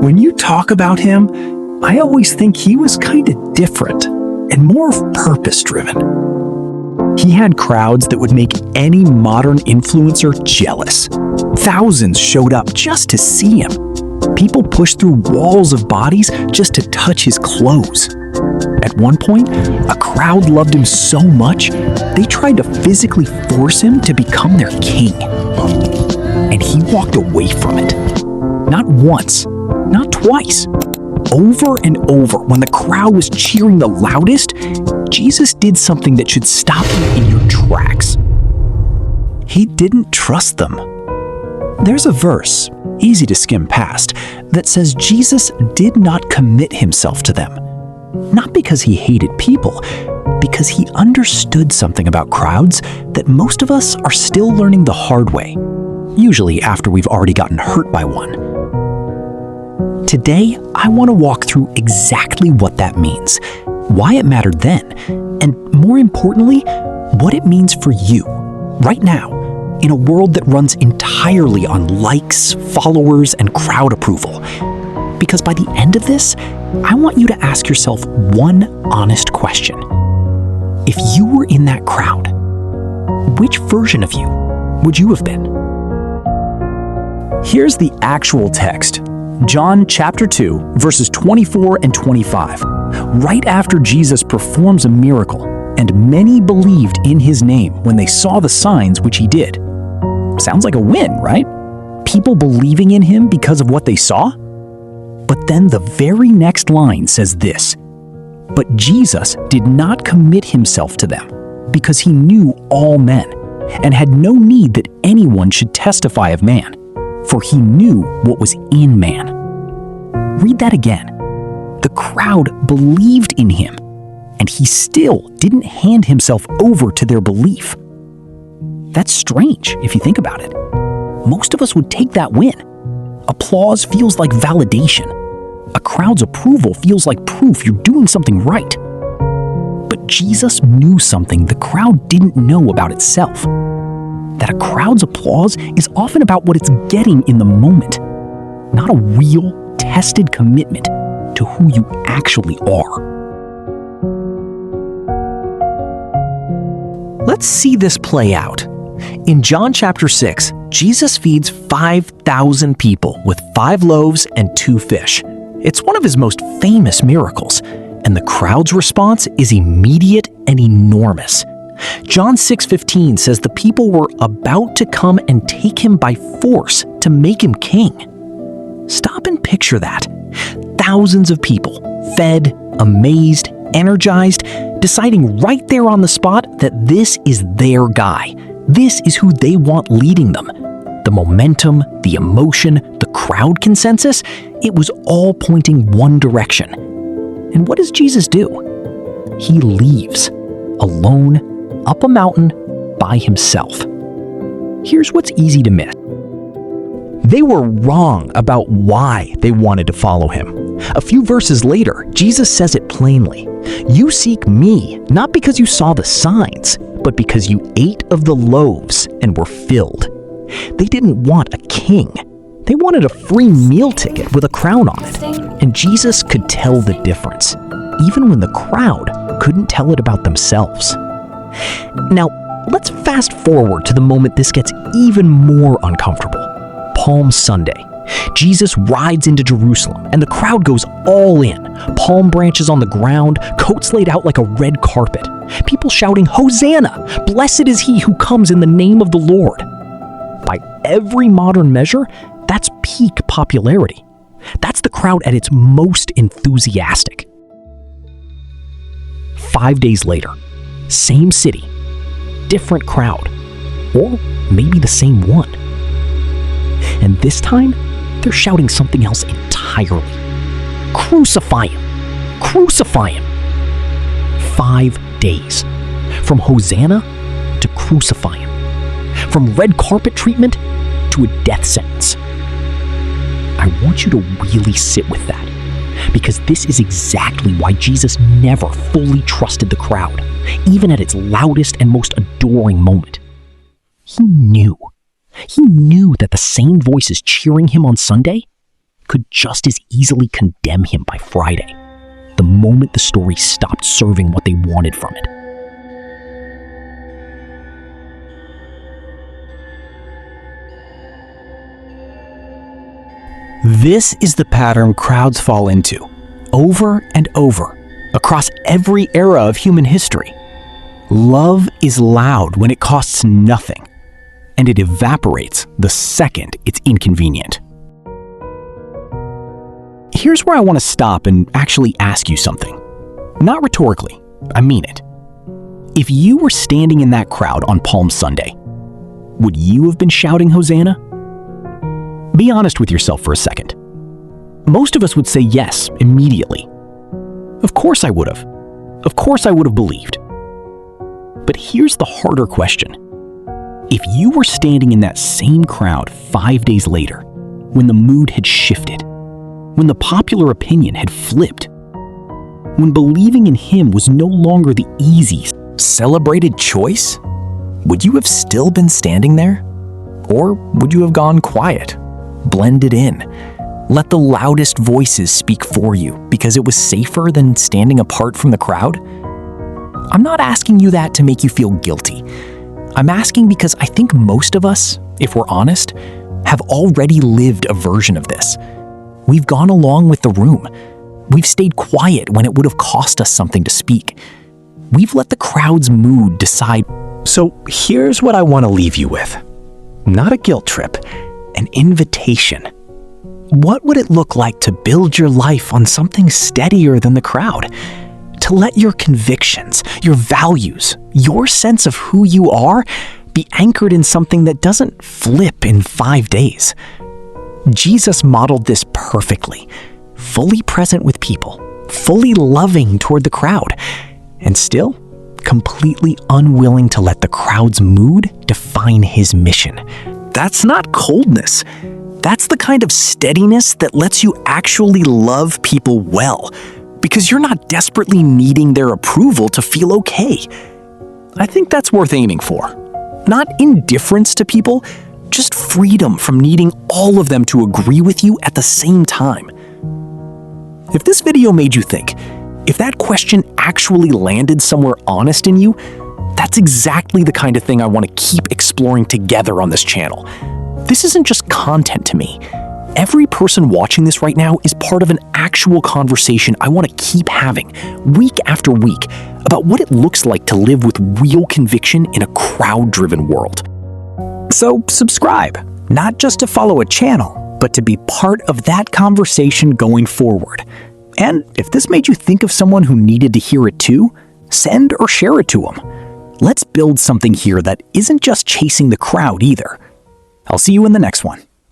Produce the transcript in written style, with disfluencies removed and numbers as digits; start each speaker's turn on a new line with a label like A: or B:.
A: When you talk about him, I always think he was kind of different and more purpose-driven. He had crowds that would make any modern influencer jealous. Thousands showed up just to see him. People pushed through walls of bodies just to touch his clothes. At one point, a crowd loved him so much, they tried to physically force him to become their king. And he walked away from it. Not once, not twice. Over and over, when the crowd was cheering the loudest, Jesus did something that should stop you in your tracks. He didn't trust them. There's a verse, easy to skim past, that says Jesus did not commit himself to them. Not because he hated people, because he understood something about crowds that most of us are still learning the hard way, usually after we've already gotten hurt by one. Today, I want to walk through exactly what that means, why it mattered then, and more importantly, what it means for you, right now, in a world that runs entirely on likes, followers, and crowd approval. Because by the end of this, I want you to ask yourself one honest question. If you were in that crowd, which version of you would you have been? Here's the actual text. John chapter 2, verses 24 and 25. Right after Jesus performs a miracle, and many believed in his name when they saw the signs which he did. Sounds like a win, right? People believing in him because of what they saw? But then the very next line says this, "But Jesus did not commit himself to them, because he knew all men, and had no need that anyone should testify of man, for he knew what was in man." Read that again. The crowd believed in him, and he still didn't hand himself over to their belief. That's strange if you think about it. Most of us would take that win. Applause feels like validation. A crowd's approval feels like proof you're doing something right. But Jesus knew something the crowd didn't know about itself. That a crowd's applause is often about what it's getting in the moment, not a real, tested commitment to who you actually are. Let's see this play out. In John chapter 6, Jesus feeds 5,000 people with 5 loaves and 2 fish. It's one of his most famous miracles, and the crowd's response is immediate and enormous. John 6:15 says the people were about to come and take him by force to make him king. Stop and picture that. Thousands of people, fed, amazed, energized, deciding right there on the spot that this is their guy. This is who they want leading them. The momentum, the emotion, the crowd consensus, it was all pointing one direction. And what does Jesus do? He leaves, alone, up a mountain, by himself. Here's what's easy to miss. They were wrong about why they wanted to follow him. A few verses later, Jesus says it plainly. You seek me, not because you saw the signs, but because you ate of the loaves and were filled. They didn't want a king. They wanted a free meal ticket with a crown on it. And Jesus could tell the difference, even when the crowd couldn't tell it about themselves. Now, let's fast forward to the moment this gets even more uncomfortable. Palm Sunday. Jesus rides into Jerusalem, and the crowd goes all in. Palm branches on the ground, coats laid out like a red carpet. People shouting, "Hosanna! Blessed is he who comes in the name of the Lord." By every modern measure, that's peak popularity. That's the crowd at its most enthusiastic. 5 days later, same city, different crowd, or maybe the same one. And this time, they're shouting something else entirely. Crucify him! Crucify him! 5 days. From Hosanna to crucify him. From red carpet treatment to a death sentence. I want you to really sit with that, because this is exactly why Jesus never fully trusted the crowd, even at its loudest and most adoring moment. He knew that the same voices cheering him on Sunday, could just as easily condemn him by Friday, the moment the story stopped serving what they wanted from it. This is the pattern crowds fall into, over and over, across every era of human history. Love is loud when it costs nothing, and it evaporates the second it's inconvenient. Here's where I want to stop and actually ask you something. Not rhetorically, I mean it. If you were standing in that crowd on Palm Sunday, would you have been shouting Hosanna? Be honest with yourself for a second. Most of us would say yes immediately. Of course I would have. Of course I would have believed. But here's the harder question. If you were standing in that same crowd 5 days later, when the mood had shifted, when the popular opinion had flipped, when believing in him was no longer the easy, celebrated choice, would you have still been standing there? Or would you have gone quiet, blended in, let the loudest voices speak for you because it was safer than standing apart from the crowd? I'm not asking you that to make you feel guilty. I'm asking because I think most of us, if we're honest, have already lived a version of this. We've gone along with the room. We've stayed quiet when it would have cost us something to speak. We've let the crowd's mood decide. So here's what I want to leave you with. Not a guilt trip, an invitation. What would it look like to build your life on something steadier than the crowd? To let your convictions, your values, your sense of who you are be anchored in something that doesn't flip in 5 days. Jesus modeled this perfectly, fully present with people, fully loving toward the crowd, and still completely unwilling to let the crowd's mood define his mission. That's not coldness. That's the kind of steadiness that lets you actually love people well, because you're not desperately needing their approval to feel okay. I think that's worth aiming for. Not indifference to people, just freedom from needing all of them to agree with you at the same time. If this video made you think, if that question actually landed somewhere honest in you, that's exactly the kind of thing I want to keep exploring together on this channel. This isn't just content to me. Every person watching this right now is part of an actual conversation I want to keep having, week after week, about what it looks like to live with real conviction in a crowd-driven world. So subscribe, not just to follow a channel, but to be part of that conversation going forward. And if this made you think of someone who needed to hear it too, send or share it to them. Let's build something here that isn't just chasing the crowd either. I'll see you in the next one.